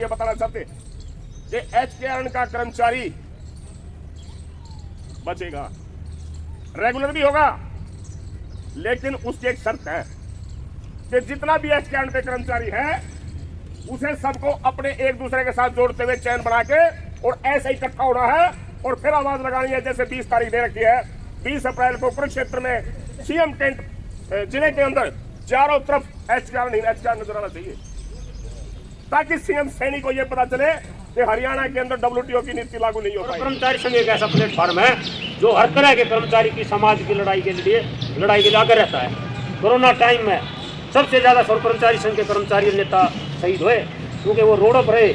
ये बताना चाहते कि एचकेआरएन का कर्मचारी बचेगा, रेगुलर भी होगा, लेकिन उसकी एक शर्त है कि जितना भी एचकेआरएन पे कर्मचारी है उसे सबको अपने एक दूसरे के साथ जोड़ते हुए चैन बना के और ऐसे इकट्ठा होना है और फिर आवाज लगानी है। जैसे 20 तारीख दे रखी है, 20 अप्रैल को कुरुक्षेत्र में सीएम टेंट जिले के अंदर चारों तरफ एचकेआरएन नजर आना चाहिए, ताकि सीएम सैनी को यह पता चले कि हरियाणा के अंदर WTO की नीति लागू नहीं हो पाई। कर्मचारी संघ एक ऐसा प्लेटफॉर्म है जो हर तरह के कर्मचारी की समाज की लड़ाई के लिए आगे रहता है। कोरोना टाइम में सबसे ज्यादा कर्मचारी संघ के कर्मचारी नेता शहीद हुए, क्योंकि वो रोडों पर रहे,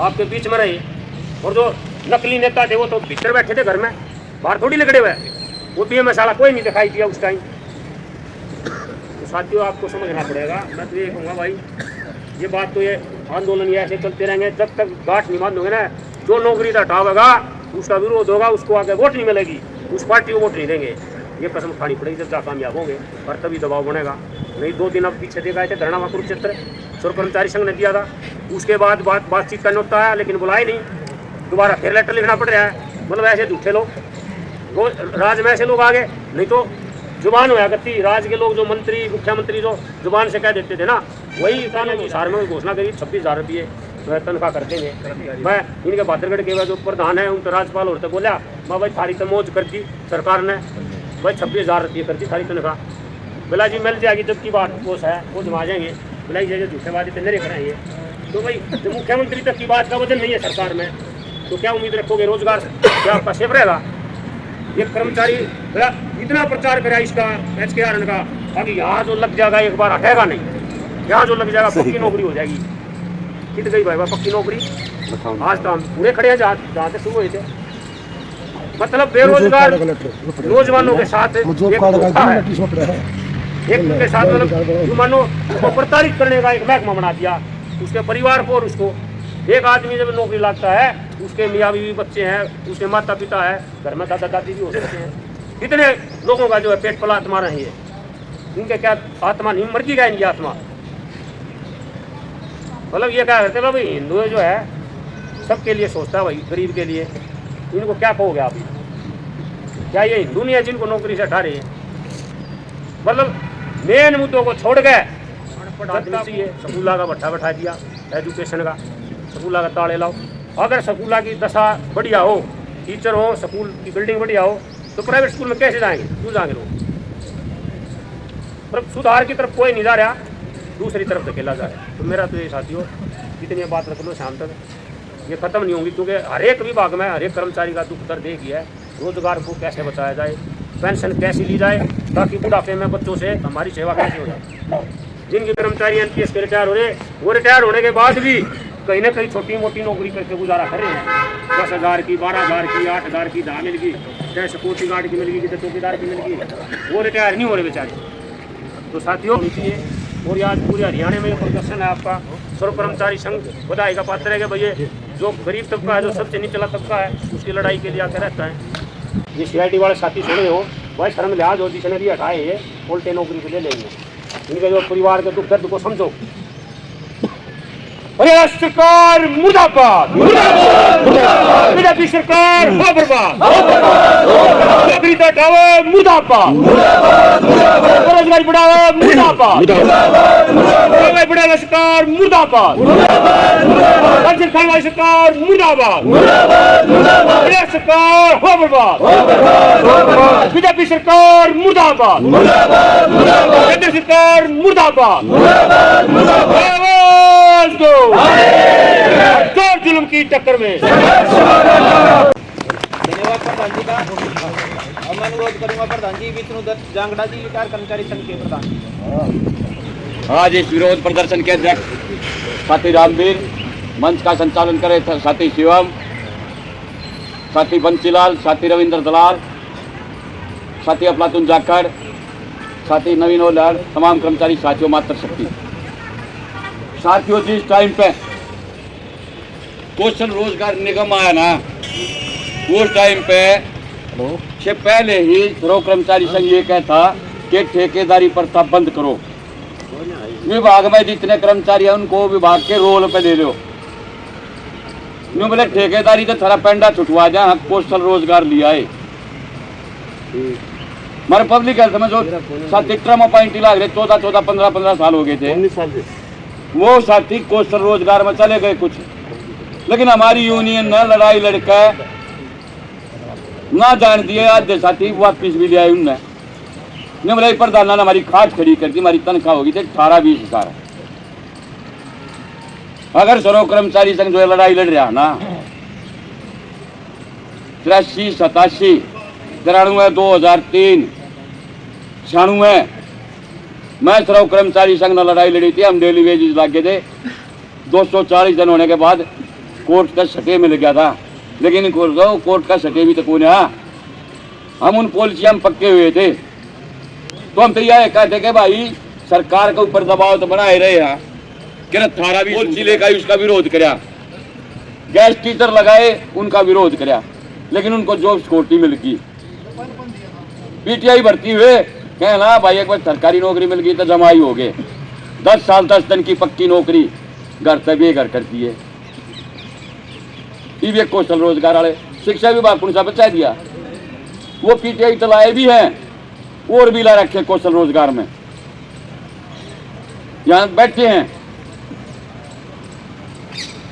आपके बीच में रहे, और जो नकली नेता थे वो तो भीतर बैठे थे घर में, बाहर थोड़ी लगे हुए। वो BMS वाला कोई नहीं दिखाई दिया उस टाइम। तो साथियों, आपको समझना पड़ेगा। मैं तो ये कहूँगा भाई, ये बात तो ये आंदोलन ये ऐसे चलते रहेंगे जब तक गांठ नहीं बांधोगे ना। जो नौकरी का हटावेगा उसका विरोध होगा, उसको आगे वोट नहीं मिलेगी, उस पार्टी को वोट नहीं देंगे। ये कसम खानी पड़ेगी जब जा कामयाब होंगे, और तभी दबाव बनेगा। नहीं 2 दिन अब पीछे देखा थे धरना कुरुक्षेत्र कर्मचारी संघ ने दिया था, उसके बाद बातचीत करना होता है, लेकिन बुलाए नहीं, दोबारा फिर लेटर लिखना पड़ रहा है। मतलब ऐसे झूठे लोग, राज में ऐसे लोग आ गए। नहीं तो जुबान होया करती, राज के लोग जो मंत्री मुख्यमंत्री जो जुबान से कह देते थे ना, वही कानून अनुसार में घोषणा करी 26,000 रुपये तनख्वाह कर देंगे। मैं इनके बादरगढ़ के जो प्रधान है उनका राज्यपाल होते बोला, मैं भाई थारी तो मौज कर दी सरकार ने, भाई 26,000 रुपये कर दी थारी तनख्वाह। बोला जी मिल जाएगी, जबकि बात वो है वो जमा जाएंगे। बोला ये झूठे वादे तो नहीं करेंगे। तो भाई जब मुख्यमंत्री तक की बात का वजन नहीं है सरकार में, तो क्या उम्मीद रखोगे रोजगार क्या आपका सेफ रहेगा? ये कर्मचारी इतना प्रचार करा इसका एचकेआरएन का, अभी यहाँ जो लग जाएगा एक बार हटेगा नहीं, यहाँ जो लग जाएगा पक्की नौकरी हो जाएगी। कित गई भाई पक्की नौकरी? आज तो हम पूरे खड़े हैं जहाँ से शुरू हुए थे। मतलब बेरोजगार नौजवानों के साथ एक के साथ मतलब मानो उसको प्रताड़ित करने का एक महकमा बना दिया, उसके परिवार को। और उसको एक आदमी जब नौकरी लगता है, उसके मियाँ बीवी बच्चे हैं, उसके माता पिता है, घर में दादा दादी भी हो सकते हैं। कितने लोगों का जो है पेट पला आत्मा रही है, इनके क्या आत्मा नहीं मर गई, इनकी आत्मा। मतलब ये क्या करते भाई, हिंदू जो है सबके लिए सोचता है भाई, गरीब के लिए। इनको क्या कहोगे आप? क्या ये हिंदू नहीं है जिनको नौकरी से हटा रहे हैं? मतलब मेन मुद्दों को छोड़ गए स्कूला का भट्ठा बैठा दिया, एजुकेशन का स्कूला का ताले लाओ। अगर स्कूला की दशा बढ़िया हो, टीचर हो, स्कूल की बिल्डिंग बढ़िया हो, तो प्राइवेट स्कूल में कैसे जाएंगे? क्यों जाएंगे लोग? पर सुधार की तरफ कोई नहीं जा रहा, दूसरी तरफ धकेला जा रहा है। तो मेरा तो ये साथियों, जितनी बात रख लो शाम तक ये खत्म नहीं होंगी, क्योंकि हर एक विभाग में हर एक कर्मचारी का दुख दर्द एक ही है। रोजगार को कैसे बचाया जाए, पेंशन कैसे ली जाए, ताकि बुढ़ापे में बच्चों से हमारी सेवा कैसे हो जाए। जिनके कर्मचारी NPS के रिटायर हो रहे, वो रिटायर होने के बाद भी कहीं ना कहीं छोटी मोटी नौकरी करके गुजारा कर रहे हैं। 10,000 की, 12,000 की, 8,000 की जहाँ मिल गई, चाहे सिक्योरिटी गार्ड की मिल गई, चाहे चौकीदार की मिल गई, वो रिटायर नहीं हो रहे बेचारे। तो साथियों नीचे और आज पूरे हरियाणा में प्रदर्शन है आपका। कर्मचारी संघ बधाई का पात्र है कि भैया जो गरीब तबका है, जो सबसे निचला तबका है, उसकी लड़ाई के लिए आकर रहता है। ये CIT वाले साथी सुन रहे हो भाई, शर्म लिहाज हो, जिसने भी हटाए ये उल्टे नौकरी को ले लेंगे। इनके जो परिवार के दुख दर्द को समझो। अरे सरकार मुर्दाबाद, बीजेपी सरकार बर्बाद, नौकरी तो हटाओ मुर्दाबाद, बेरोजगारी बढ़ाओ मुर्दाबाद, बढ़ावा सरकार मुर्दाबाद, पेंशन खाने वाली सरकार मुर्दाबाद, सरकार हो बर्बाद, बीजेपी सरकार मुर्दाबाद, केंद्र सरकार मुर्दाबाद। जुल्म की टक्कर में धन्यवाद प्रधान जी का। और मैं अनुरोध करूंगा प्रधान जी विष्णुदत्त जांगड़ा जी, कर्मचारी संघ के प्रधान। आज इस विरोध प्रदर्शन के अध्यक्ष साथी रामवीर, मंच का संचालन करे साथी शिवम, साथी बंसीलाल, साथी रविंद्र दलाल, साथी अफलातून जाखड़, साथी नवीन ओलार, तमाम कर्मचारी साथियों मातृशक्ति साथियों। जिस टाइम पे कौशल रोजगार निगम आया ना, उस टाइम पे से पहले ही कर्मचारी संघ ये कहता कि ठेकेदारी प्रथा बंद करो, विभाग में जितने कर्मचारी हैं उनको विभाग के रोल पे ले लो, यूं बोले ठेकेदारी तो थारा पेंडा छुटवा दिया, हम कोस्टल रोजगार लिया है। हमारे पब्लिक हेल्थ में जो साथी ट्रम अपॉइंटी लाग रहे 14-15 साल हो गए थे, वो साथी कोस्टल रोजगार में चले गए कुछ। लेकिन हमारी यूनियन ने लड़ाई लड़कर ना जान दिए, आधे साथी वापिस भी ले आए उनने। बोले प्रधान ने हमारी खाट खड़ी कर दी, हमारी तनख्वाह होगी थी 18-20 हज़ार। अगर सरो कर्मचारी संघ जो लड़ाई लड़ रहा ना 83, 87, 93, 2003, 96 मैं सरो कर्मचारी संघ ने लड़ाई लड़ी थी। हम डेली वेजेस लागे थे, 240 दिन होने के बाद कोर्ट का सटे मिल गया था। लेकिन कोर्ट का सटे भी तो कौन है, हम उन पॉलिसी में पक्के हुए थे। तो हम तो यह कहते कि भाई सरकार के ऊपर दबाव तो बनाए रहे हैं कि ना थारा भी पॉलिसी लेकर उसका विरोध कराया, गैस टीचर लगाए उनका विरोध कराया, लेकिन उनको जॉब सिक्योरिटी मिल गई। पीटीआई भर्ती हुए, कहना भाई एक बार सरकारी नौकरी मिल गई तो जमाई हो गए। 10 साल 10 दिन की पक्की नौकरी घर से बेघर करती है। ये कोस्टल रोजगार वाले शिक्षा विभाग को बचा दिया, वो पीटीआई चलाए भी हैं और भी ला रखे कौशल रोजगार में, यहाँ बैठे हैं।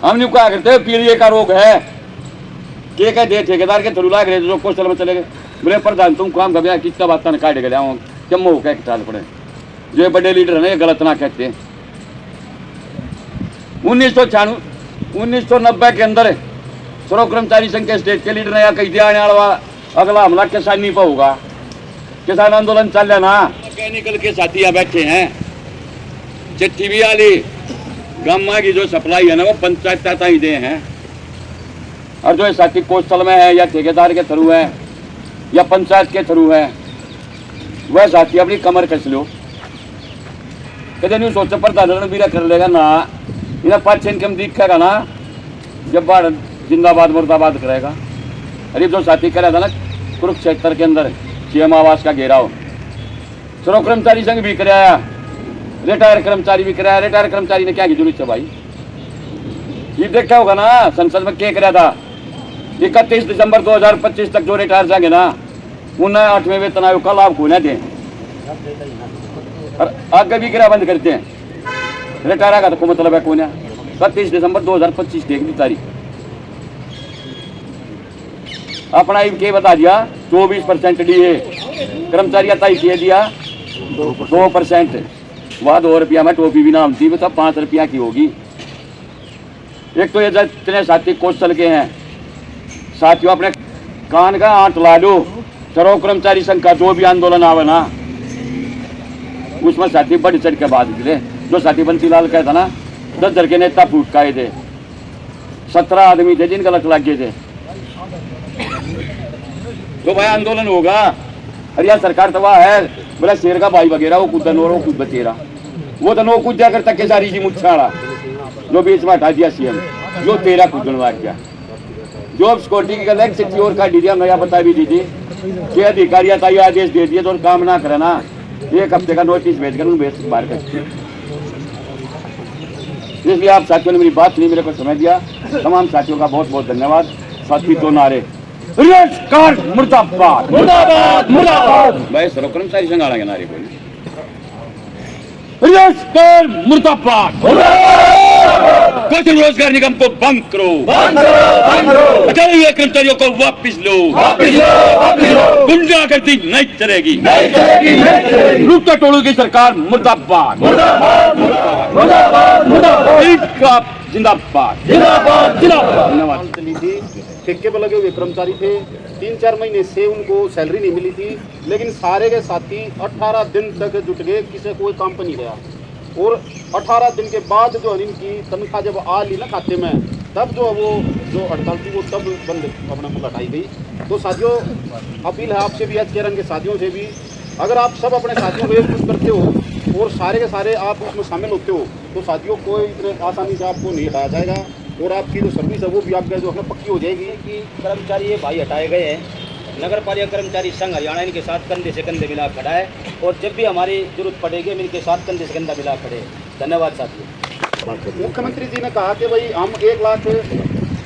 हमने कहा करते पीलिए का रोग है, के कहते ठेकेदार के थ्रू लाग रहे जो कौशल में चले गए। बोले प्रधान तुम काम कर कितना बात न काट गया चम्मो कह चाल पड़े, जो बड़े लीडर है गलत ना कहते। 1990 के अंदर सर्व कर्मचारी संघ के स्टेट के लीडर ने या कही दिया आने वाला अगला हमला किसानी पर होगा, किसान आंदोलन चल रहा ना। मैकेनिकल के साथी यहाँ बैठे हैं, चिट्ठी भी आली गामा की जो सप्लाई है ना वो पंचायत तक ही दे हैं, और जो साथी कोस्टल में है या ठेकेदार के थ्रू है या पंचायत के थ्रू है, वह साथी अपनी कमर कस लो। कहते नहीं सोचा प्रधान भी कर लेगा ना, इन्हें 5 इनकम दिखेगा ना जब बाढ़ जिंदाबाद मुर्दाबाद करेगा। अरे जो साथी करा था ना कुरुक्षेत्र के अंदर सीएम आवास का घेराव, सर्व कर्मचारी संघ भी कराया, रिटायर कर्मचारी भी कराया। रिटायर कर्मचारी ने क्या की जरूरत है भाई, ये देखा होगा ना संसद में क्या कराया था। 31 दिसंबर 2025 तक जो रिटायर जाएंगे ना उन्हें 8वें वेतन आयोग का लाभ खोने दें, और आगे भी किराया बंद करते हैं। रिटायर का तो मतलब है कौन है, 31 दिसंबर 2025 की तारीख अपना के बता दिया 24% दिए, कर्मचारी 28 दिया 2%, वह 2 रुपया में टोपी भी नाम थी, तो 5 रुपया की होगी। एक तो ये जितने साथी कौशल के हैं साथियों अपने कान का आंट ला लो, सर्व कर्मचारी संघ का जो भी आंदोलन आवे ना उसमें साथी बढ़ चढ़ के बात गिरे। जो साथी बंसीलाल कहता ना 10 दर के नेता फूट खाए थे, 17 आदमी थे जिनका लत लग गए थे। तो भाई आंदोलन होगा, अरे यार सरकार तो वह है बोला शेर का भाई वगैरह वो कूदा नो कूद बचेरा, वो तो नो कूद जाकर तक के सारी जी मुच्छाड़ा जो बीच में हटा दिया सीएम, जो 13 कूदन लग गया। जॉब सिक्योरिटी की गलत चिट्ठी और काट दी, मैं बता भी दी थी कि अधिकारी ताई आदेश दे दिए तो काम ना करे ना 1 हफ्ते का नोटिस भेज कर बाहर कर। इसलिए आप साथियों ने मेरी बात नहीं मेरे को समझ दिया, तमाम साथियों का बहुत बहुत धन्यवाद। साथी तो नारे मुर्दाबाद मुर्दाबाद मुर्दाबाद, भाई सर्व कर्मचारी संघ आएंगे नारे बोले मुर्दाबाद, कौशल रोजगार निगम को बंद करो, हटाए हुए कर्मचारियों को वापिस लो, गुंडागर्दी नहीं चलेगी, लूटा टोलू की सरकार मुर्दाबाद जिंदाबाद जिंदाबाद जिंदाबाद। धन्यवाद। ठेके पर लगे हुए कर्मचारी थे, 3-4 महीने से उनको सैलरी नहीं मिली थी, लेकिन सारे के साथी 18 दिन तक जुट गए, किसी कोई काम पर नहीं गया। और 18 दिन के बाद जो इनकी तनख्वाह जब आ ली ना खाते में, तब जो हड़ताल थी वो तब बंद अपना मुँह हटाई गई। तो साथियों अपील है आपसे भी, एच के साथियों से भी, अगर आप सब अपने साथियों को एकजुट करते हो और सारे के सारे आप उसमें शामिल होते हो तो साथियों कोई इतने आसानी से आपको नहीं हटाया जाएगा, और आपकी जो सर्विस है वो भी आपका जो है पक्की हो जाएगी। कि कर्मचारी ये भाई हटाए गए हैं, नगर पालिका कर्मचारी संघ हरियाणा इनके साथ कंधे से कंधे मिला खड़ा है, और जब भी हमारी जरूरत पड़ेगी हम इनके साथ कंधे से कंधा मिला खड़े। धन्यवाद साथियों। मुख्यमंत्री जी ने कहा कि भाई हम 1 लाख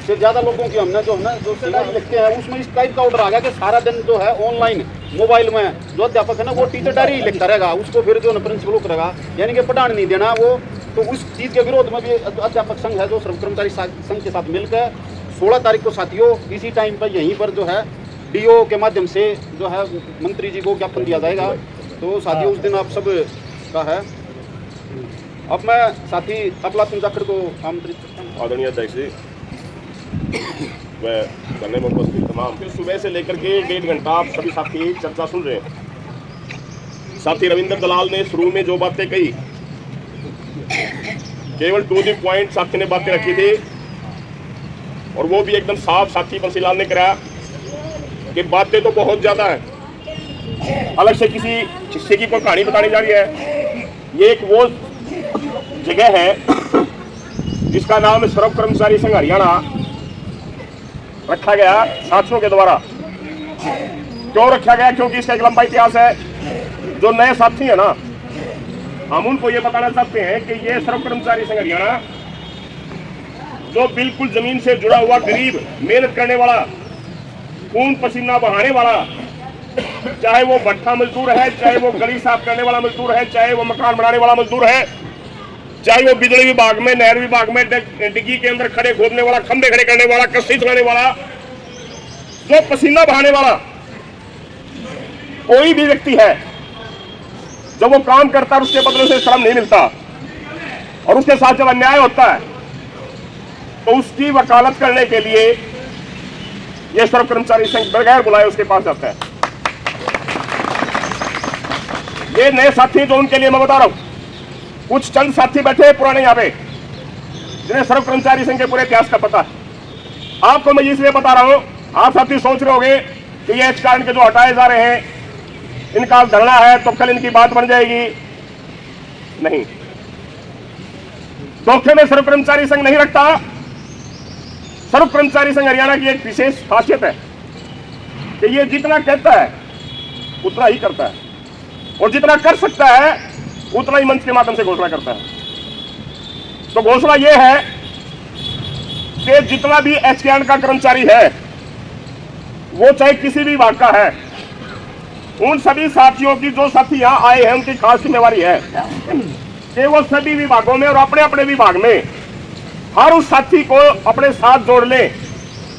से ज़्यादा लोगों की हमने जो है ना जो सिलेबस लिखते हैं उसमें इस टाइप का ऑर्डर आ गया कि सारा दिन जो है ऑनलाइन मोबाइल में जो अध्यापक है ना वो टीचर डायरी लिखता रहेगा, उसको फिर जो है प्रिंसिपल को करेगा, यानी कि पढ़ाने नहीं देना वो। तो उस चीज़ के विरोध में भी अध्यापक संघ है जो श्रम कर्मचारी संघ के साथ मिलकर 16 तारीख को साथियों इसी टाइम पर यहीं पर जो है डीओ के माध्यम से जो है मंत्री जी को ज्ञापन दिया जाएगा। तो साथियों उस दिन आप सब का है। अब मैं साथी अफलातून जाखड़ को आमंत्रित करता हूँ। आदरणीय अध्यक्ष जी, मैं करने में उपस्थित तमाम फिर सुबह से लेकर के 1.5 घंटा आप सभी साथी चर्चा सुन रहे हैं। साथी रविंद्र दलाल ने शुरू में जो बातें कही, केवल टू द पॉइंट साथी ने बातें रखी थी और वो भी एकदम साफ साथी बंसीलाल ने कराया कि बातें तो बहुत ज़्यादा है, अलग से किसी हिस्से की कोई कहानी बतानी जा रही है। ये एक वो जगह है जिसका नाम श्रम कर्मचारी संघ हरियाणा रखा गया साथियों के द्वारा। क्यों रखा गया? क्योंकि इसका एक लंबा इतिहास है। जो नए साथी है ना, हम उनको ये बताना चाहते हैं कि ये श्रम कर्मचारी संघ हरियाणा जो बिल्कुल जमीन से जुड़ा हुआ गरीब मेहनत करने वाला, खून पसीना बहाने वाला, चाहे वो भट्ठा मजदूर है, चाहे वो गली साफ करने वाला मजदूर है, चाहे वो मकान बनाने वाला मजदूर है, चाहे वो बिजली विभाग में, नहर विभाग में डिग्गी के अंदर खड़े खोदने वाला, खंभे खड़े करने वाला, कस्सी चलाने वाला, जो पसीना बहाने वाला कोई भी व्यक्ति है, जब वो काम करता है उसके बदले से श्रम नहीं मिलता और उसके साथ जब अन्याय होता है तो उसकी वकालत करने के लिए यह श्रम कर्मचारी संघ बगैर बुलाए उसके पास जाता है। ये नए साथी जो उनके लिए मैं बता रहा हूं, कुछ चंद साथी बैठे पुराने यहाँ पे जिन्हें श्रम कर्मचारी संघ के पूरे इतिहास का पता है। आपको मैं इसलिए बता रहा हूं, आप साथी सोच रहे होंगे कि ये कारण के जो हटाए जा रहे हैं इनका धरना है तो कल इनकी बात बन जाएगी। नहीं, धोखे में श्रम कर्मचारी संघ नहीं रखता। श्रम कर्मचारी संघ हरियाणा की एक विशेष खासियत है कि ये जितना कहता है उतना ही करता है और जितना कर सकता है उतना ही मंच के माध्यम से घोषणा करता है। तो घोषणा यह है कि जितना भी एचकेआर का कर्मचारी है वो चाहे किसी भी विभाग का है, उन सभी साथियों की जो साथी यहां आए हैं उनकी खास जिम्मेवारी है कि वो सभी विभागों में और अपने अपने विभाग में हर उस साथी को अपने साथ जोड़ ले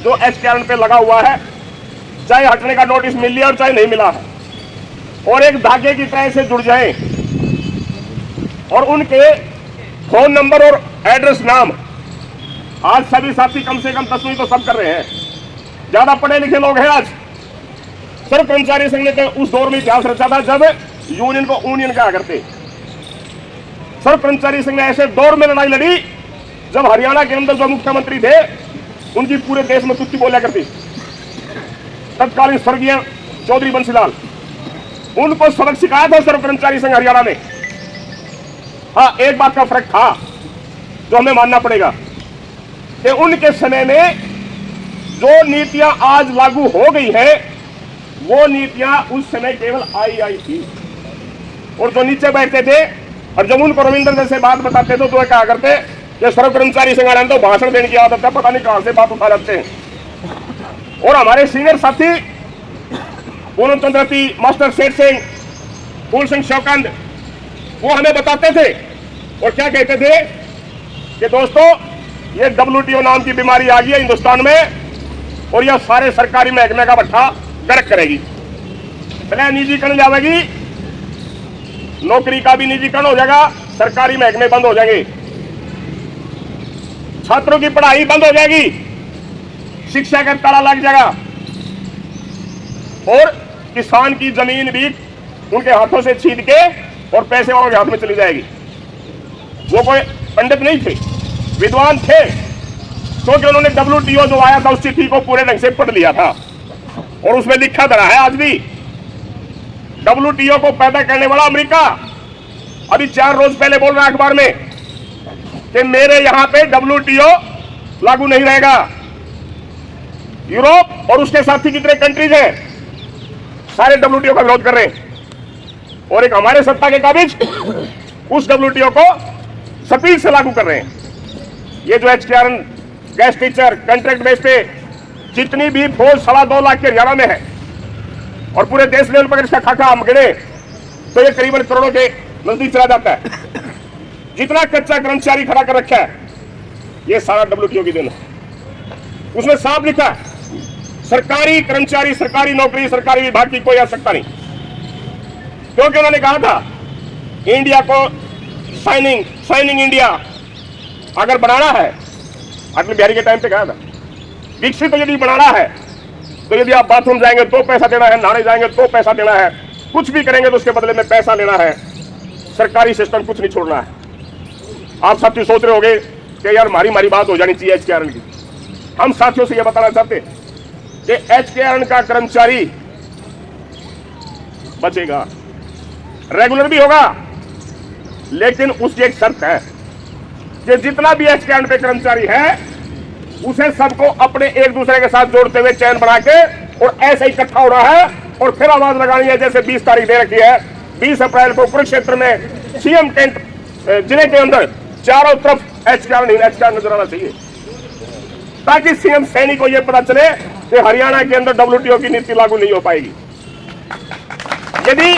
जो एचकेआर पे लगा हुआ है, चाहे हटने का नोटिस मिल लिया और चाहे नहीं मिला है, और एक धागे की तरह से जुड़ जाएं और उनके फोन नंबर और एड्रेस नाम आज सभी साथी कम से कम 10वीं तो सब कर रहे हैं, ज्यादा पढ़े लिखे लोग हैं। आज श्रम कर्मचारी संघ ने तो उस दौर में इतिहास रचा था जब यूनियन को यूनियन कहा करते। श्रम कर्मचारी संघ ने ऐसे दौर में लड़ाई लड़ी जब हरियाणा के अंदर जो मुख्यमंत्री थे उनकी पूरे देश में तुच्ची बोला करती। तत्कालीन स्वर्गीय चौधरी बंसीलाल, उनको सबक सिखाया था श्रम कर्मचारी संघ हरियाणा ने। हाँ, एक बात का फर्क था जो हमें मानना पड़ेगा कि उनके समय में जो नीतियां आज लागू हो गई है वो नीतियां उस समय केवल आई थी, और जो नीचे बैठते थे और जब उनको रविंद्र जैसे बात बताते थे तो वे कहा करते कि श्रम कर्मचारी संगठन तो भाषण देने की आदत है, पता नहीं कहां से बात उठा जाते हैं। और हमारे सीनियर साथी पूनम चंद्रती, मास्टर शेर सिंह, फूल सिंह शौकंद, वो हमें बताते थे और क्या कहते थे कि दोस्तों ये WTO नाम की बीमारी आ गई है हिंदुस्तान में और यह सारे सरकारी महकमे का भट्ठा गर्क करेगी, पहले निजीकरण जाएगी, नौकरी का भी निजीकरण हो जाएगा, सरकारी महकमे बंद हो जाएंगे, छात्रों की पढ़ाई बंद हो जाएगी, शिक्षा का ताला लग जाएगा और किसान की जमीन भी उनके हाथों से छीन के और पैसे वालों के हाथ में चली जाएगी। वो कोई पंडित नहीं थे, विद्वान थे, क्योंकि उन्होंने WTO जो आया था उस चिट्ठी को पूरे ढंग से पढ़ लिया था और उसमें लिखा धरा है आज भी। WTO को पैदा करने वाला अमेरिका अभी 4 रोज पहले बोल रहा है अखबार में कि मेरे यहां पे WTO लागू नहीं रहेगा। यूरोप और उसके साथी कितने कंट्रीज हैं सारे WTO का विरोध कर रहे हैं और एक हमारे सत्ता के काबिज उस WTO को स्पीड से लागू कर रहे हैं। ये जो एचकेआर गेस्ट टीचर कॉन्ट्रैक्ट बेस पे जितनी भी फौज 2.25 लाख के हरियाणा में है और पूरे देश लेवल पर इसका खाका हम गिने तो ये करीबन करोड़ों के नजदीक चला जाता है। जितना कच्चा कर्मचारी खड़ा कर रखा है ये सारा WTO की देन है। उसमें साफ लिखा है सरकारी कर्मचारी, सरकारी नौकरी, सरकारी विभाग की कोई आवश्यकता नहीं, क्योंकि उन्होंने कहा था इंडिया को शाइनिंग इंडिया अगर बनाना है, अटल बिहारी के टाइम पे कहा था, विकसित यदि बनाना है तो यदि आप बाथरूम जाएंगे तो पैसा देना है, नहाने जाएंगे तो पैसा देना है, कुछ भी करेंगे तो उसके बदले में पैसा लेना है, सरकारी सिस्टम कुछ नहीं छोड़ना है। आप साथी सोच रहे होंगे कि यार हमारी बात हो जानी चाहिए HKRN की। हम साथियों से यह बताना चाहते हैं कि HKRN का कर्मचारी बचेगा, रेगुलर भी होगा, लेकिन उसकी एक शर्त है कि जितना भी HKRN पे कर्मचारी है उसे सबको अपने एक दूसरे के साथ जोड़ते हुए चैन बना के और ऐसे ही इकट्ठा होना है और फिर आवाज लगानी है। जैसे 20 तारीख दे रखी है, 20 अप्रैल को कुरुक्षेत्र में सीएम टेंट जिले के अंदर चारों तरफ HKRN नजर आना चाहिए, ताकि सीएम सैनी को यह पता चले कि हरियाणा के अंदर WTO की नीति लागू नहीं हो पाएगी। यदि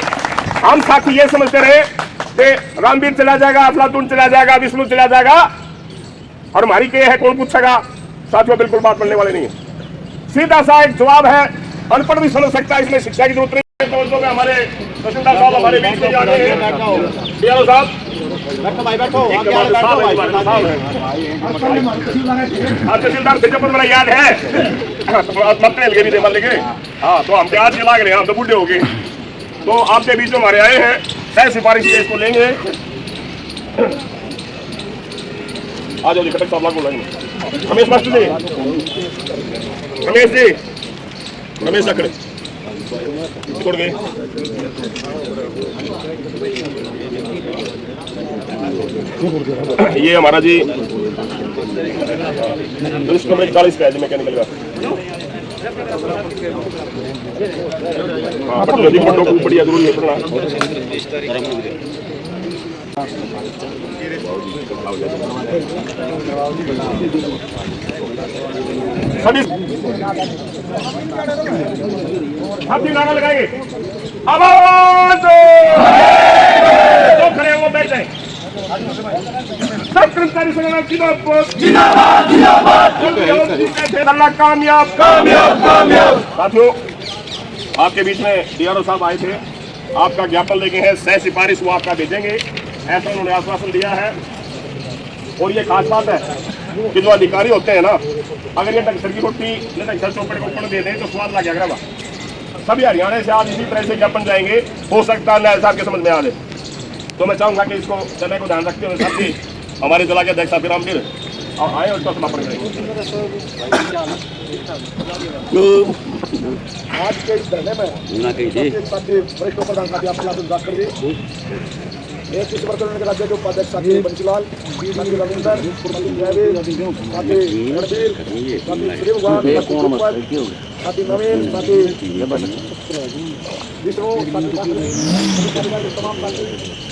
हम साथी ये समझते रहे कि रामवीर चला जाएगा, अफलातून चला जाएगा, विष्णु चला जाएगा और हमारी क्या है कौन पूछेगा, साथियों बिल्कुल बात बनने वाले नहीं है। सीधा सा एक जवाब है, अनपढ़ भी समझ सकता है, इसमें शिक्षा की जरूरत नहीं है। तो हमारे तहसीलदार साहब हमारे बीच में आ गए हैं, DRO साहब तहसीलदार तेजपुर मेरा याद है हाँ, तो हम आज के लाग रहे हैं, हम तो बूढ़े हो गए, तो आपके बीच में हमारे आए हैं, तय सिफारिश से इसको लेंगे। आ जाओ जी, खटक साहब लागू लाएंगे। रमेश मास्टर जी, रमेश अकड़े छोड़ गए। ये हमारा जी 40 का है जी, मैकेनिकल का। हाँ, पट्टों को बढ़िया जरूर नहीं पड़ना। सभी नारा लगाएंगे, आवाज तो खड़े हो बैठ जाए। सब कर्मचारी संगठन जिंदाबाद, कामयाब। साथियों, आपके बीच में DRO साहब आए थे, आपका ज्ञापन लेके हैं, सह सिफारिश वो आपका भेजेंगे, ऐसा उन्होंने आश्वासन दिया है। और ये खास बात है कि जो अधिकारी होते हैं ना, अगर ये टक्सर की रोटी या टक्सर चौपड़ को ऊपर दे दें तो स्वाद लग जाएगा। सभी हरियाणा से आज इसी तरह से ज्ञापन जाएंगे, हो सकता है साहब के समझ में आ जाए। तो मैं चाहूंगा कि इसको समय को ध्यान रखते हुए साथ ही हमारे जिला के अध्यक्ष रामवीर और आए और इसका समापन करेंगे। आज के इस धरने में वरिष्ठ प्रधान साथी आपको एक कृषि वर्तमान के राज्य के उपाध्यक्ष साथी बंसीलाल, साथी रविंदर, साथी जयवीर, साथी रणबीर, साथी श्रीभगवान, साथी नवीन, साथी विष्णु, साथी तमाम साथी